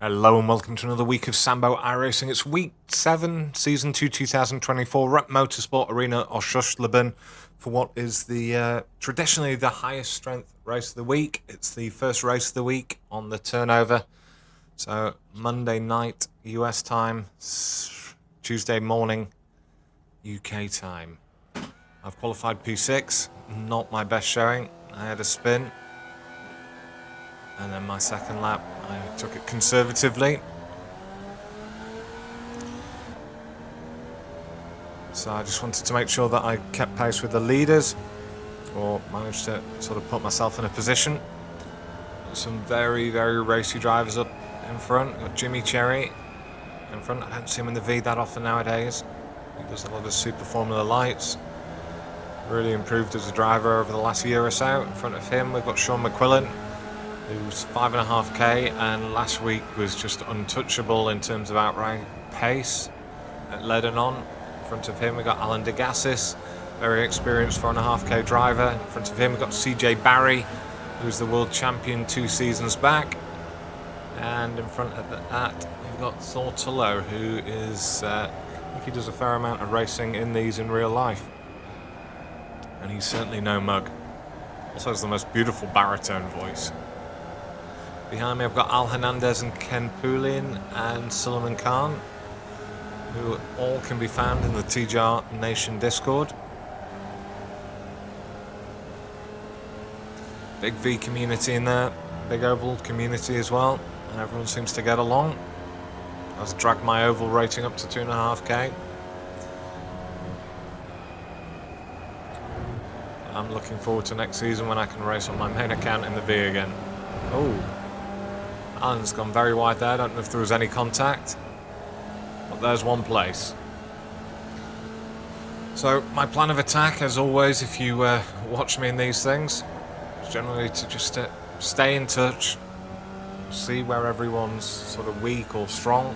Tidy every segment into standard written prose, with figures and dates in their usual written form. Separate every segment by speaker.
Speaker 1: Hello and welcome to another week of Sambo iRacing. It's week 7, season 2, 2024. We're at Motorsport Arena, Oschersleben, for what is the traditionally the highest strength race of the week. It's the first race of the week on the turnover. So Monday night US time, Tuesday morning UK time. I've qualified P6, not my best showing. I had a spin. And then my second lap, I took it conservatively. So I just wanted to make sure that I kept pace with the leaders, or managed to sort of put myself in a position. Some very, very racy drivers up in front. Got Jimmy Cherry in front. I don't see him in the V that often nowadays. He does a lot of Super Formula Lights. Really improved as a driver over the last year or so. In front of him, we've got Sean McQuillan, who's 5.5k, and last week was just untouchable in terms of outright pace at Lebanon. In front of him we got Alan Degassis, very experienced 4.5k driver. In front of him we got CJ Barry, who's the world champion 2 seasons back. And in front of that we've got Thor Tullo, who is, I think he does a fair amount of racing in these in real life. And he's certainly no mug. Also has the most beautiful baritone voice. Behind me I've got Al Hernandez and Ken Poulin and Suleiman Khan, who all can be found in the TJR Nation Discord. Big V community in there, big oval community as well, and everyone seems to get along. I've dragged my oval rating up to 2.5k. I'm looking forward to next season when I can race on my main account in the V again. Oh. Alan's gone very wide there. I don't know if there was any contact, but there's one place. So my plan of attack, as always, if you watch me in these things, is generally to just stay in touch, see where everyone's sort of weak or strong,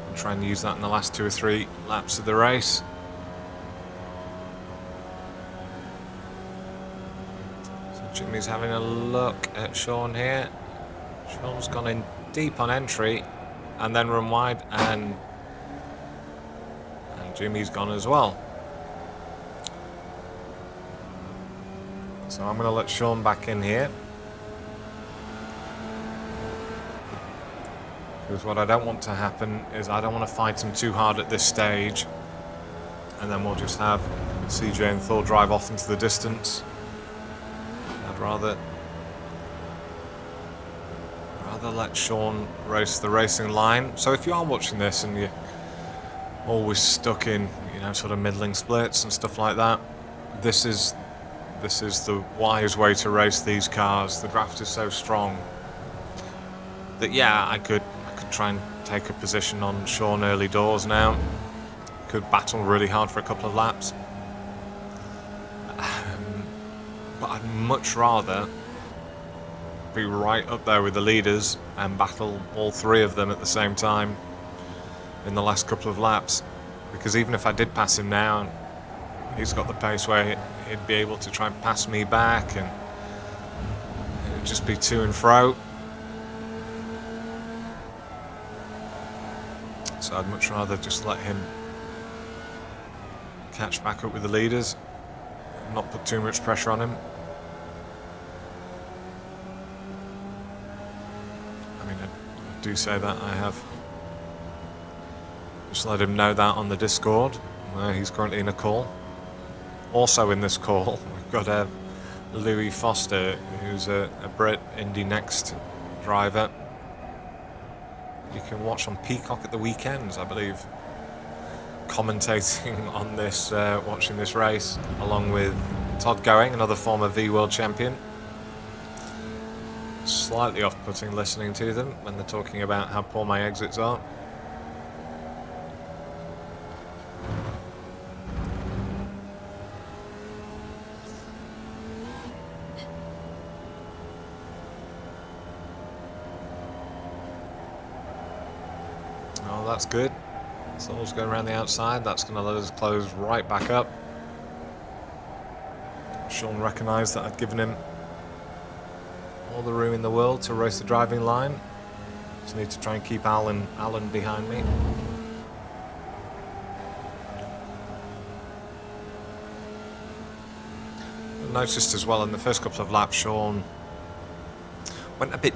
Speaker 1: and try and use that in the last 2 or 3 laps of the race. So Jimmy's having a look at Sean here. Sean's gone in deep on entry and then run wide, and Jimmy's gone as well. So I'm going to let Sean back in here, because what I don't want to happen is I don't want to fight him too hard at this stage, and then we'll just have CJ and Thor drive off into the distance. I'd rather let Sean race the racing line. So if you are watching this and you're always stuck in, sort of middling splits and stuff like that, this is the wise way to race these cars. The draft is so strong that I could try and take a position on Sean early doors now. Could battle really hard for a couple of laps. But I'd much rather be right up there with the leaders and battle all 3 of them at the same time in the last couple of laps, because even if I did pass him now, he's got the pace where he'd be able to try and pass me back, and it would just be to and fro. So I'd much rather just let him catch back up with the leaders and not put too much pressure on him. I do say that I have just let him know that on the Discord, where he's currently in a call. Also in this call we've got Louis Foster, who's a Brit Indy Next driver. You can watch on Peacock at the weekends, I believe, commentating on this, watching this race, along with Todd Going, another former V World Champion. Slightly off-putting listening to them when they're talking about how poor my exits are. Oh, that's good. Someone's going around the outside. That's going to let us close right back up. Sean recognised that I'd given him all the room in the world to race the driving line. Just need to try and keep Alan behind me. I noticed as well in the first couple of laps, Sean went a bit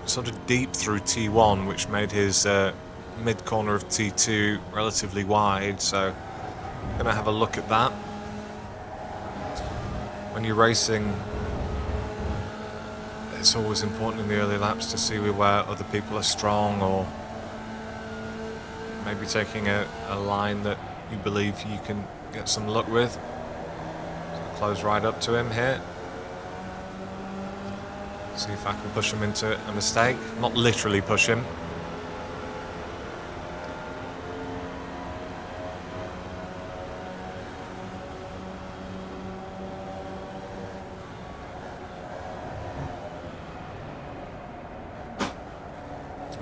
Speaker 1: sort of deep through T1, which made his mid corner of T2 relatively wide, so I'm going to have a look at that. When you're racing, it's always important in the early laps to see where other people are strong, or maybe taking a line that you believe you can get some luck with. So close right up to him here. See if I can push him into a mistake. Not literally push him.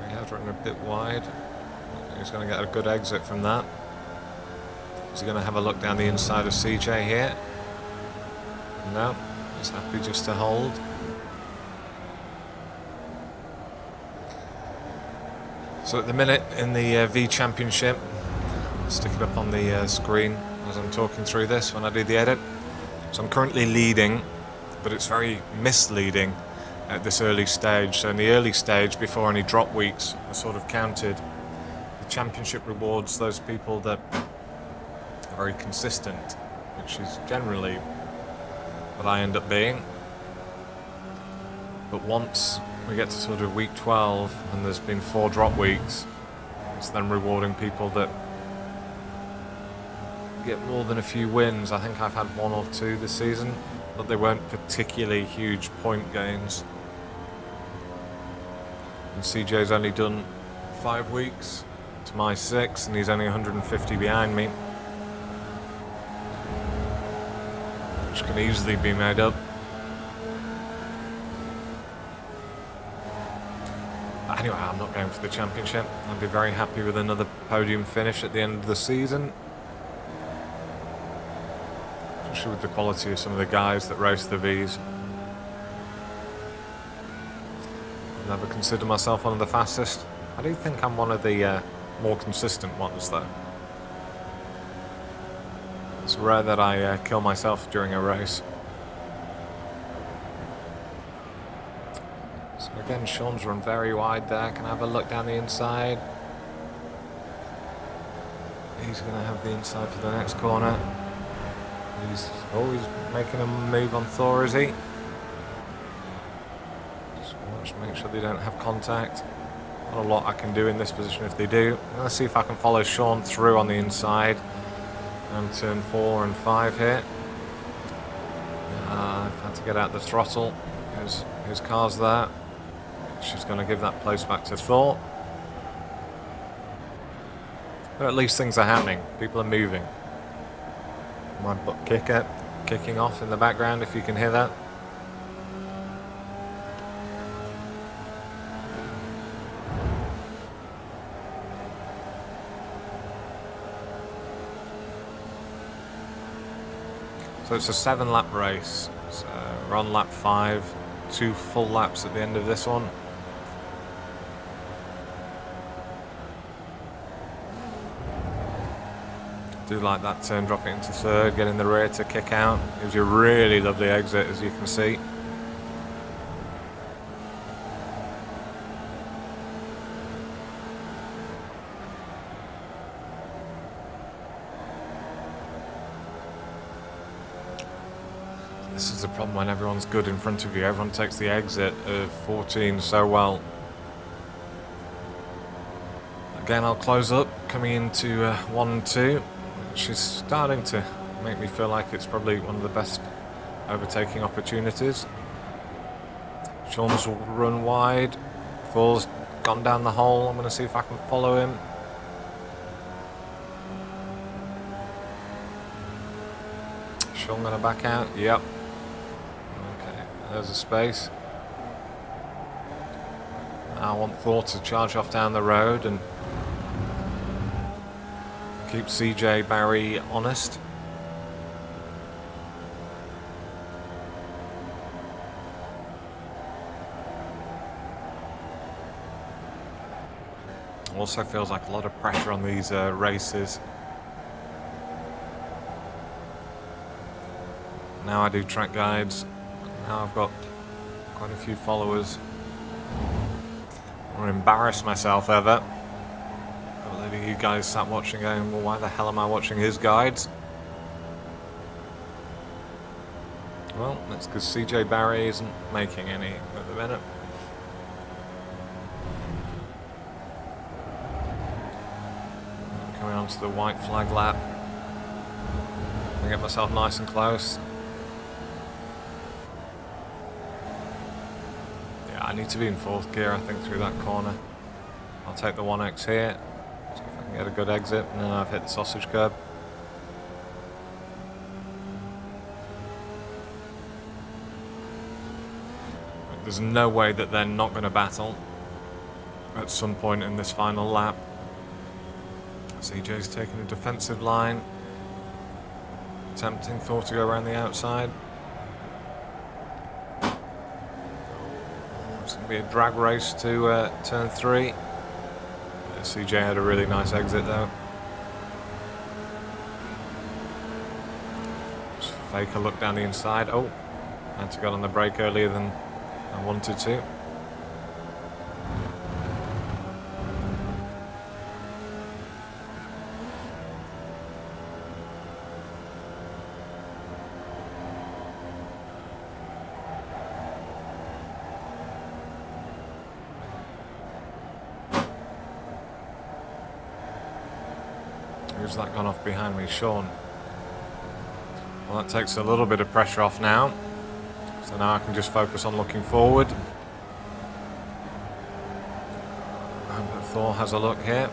Speaker 1: He has run a bit wide. He's going to get a good exit from that. Is he going to have a look down the inside of CJ here? No, he's happy just to hold. So at the minute in the V Championship, I'll stick it up on the screen as I'm talking through this when I do the edit. So I'm currently leading, but it's very misleading at this early stage. So in the early stage, before any drop weeks are sort of counted, the championship rewards those people that are very consistent, which is generally what I end up being. But once we get to sort of week 12 and there's been 4 drop weeks, it's then rewarding people that get more than a few wins. I think I've had 1 or 2 this season, but they weren't particularly huge point gains. And CJ's only done 5 weeks to my 6, and he's only 150 behind me, which can easily be made up. But anyway, I'm not going for the championship. I'd be very happy with another podium finish at the end of the season, especially with the quality of some of the guys that race the Vs. I'll never consider myself one of the fastest. I do think I'm one of the more consistent ones, though. It's rare that I kill myself during a race. So again, Sean's run very wide there. Can I have a look down the inside? He's going to have the inside for the next corner. He's always making a move on Thor, is he? Just watch, make sure they don't have contact. Not a lot I can do in this position if they do. I'm going to see if I can follow Sean through on the inside. And turn 4 and 5 here. I've had to get out the throttle. His car's there. She's going to give that place back to Thor. But at least things are happening. People are moving. My butt kicker kicking off in the background, if you can hear that. So it's a 7-lap race. So we're on lap 5, 2 full laps at the end of this one. Do like that turn, drop it into 3rd, get in the rear to kick out. Gives you a really lovely exit, as you can see. This is the problem when everyone's good in front of you. Everyone takes the exit of 14 so well. Again, I'll close up, coming into 1 and 2. Which is starting to make me feel like it's probably one of the best overtaking opportunities. Sean's run wide. Thor's gone down the hole. I'm going to see if I can follow him. Sean going to back out? Yep. Okay, there's a space. Now I want Thor to charge off down the road and keep CJ Barry honest. Also feels like a lot of pressure on these races. Now I do track guides. Now I've got quite a few followers. I don't want to embarrass myself ever. A lot of you guys sat watching going, well, why the hell am I watching his guides? Well, that's because CJ Barry isn't making any at the minute. Coming on to the white flag lap. I get myself nice and close. Yeah, I need to be in 4th gear, I think, through that corner. I'll take the 1X here. See if I can get a good exit. No, I've hit the sausage curb. There's no way that they're not going to battle at some point in this final lap. CJ's taking a defensive line. Attempting Thor to go around the outside. It's going to be a drag race to turn 3. CJ had a really nice exit though. Just fake a look down the inside. Oh, had to get on the brake earlier than I wanted to. Who's that gone off behind me? Sean. Well, that takes a little bit of pressure off now. So now I can just focus on looking forward. I hope that Thor has a look here.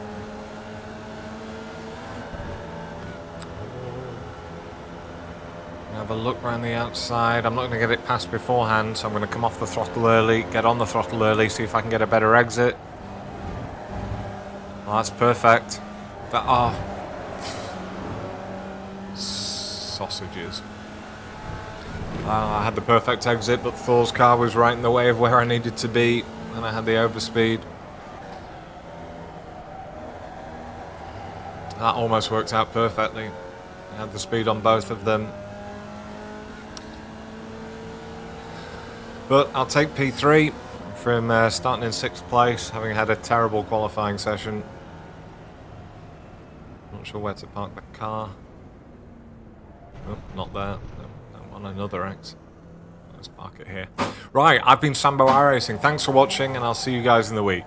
Speaker 1: Have a look around the outside. I'm not going to get it past beforehand, so I'm going to come off the throttle early, get on the throttle early, see if I can get a better exit. Well, that's perfect. Sausages. I had the perfect exit, but Thor's car was right in the way of where I needed to be, and I had the overspeed. That almost worked out perfectly. I had the speed on both of them. But I'll take P3 from starting in 6th place, having had a terrible qualifying session. Not sure where to park the car. Oh, not there. On another X. Let's park it here. Right, I've been Sambo iRacing. Thanks for watching, and I'll see you guys in the week.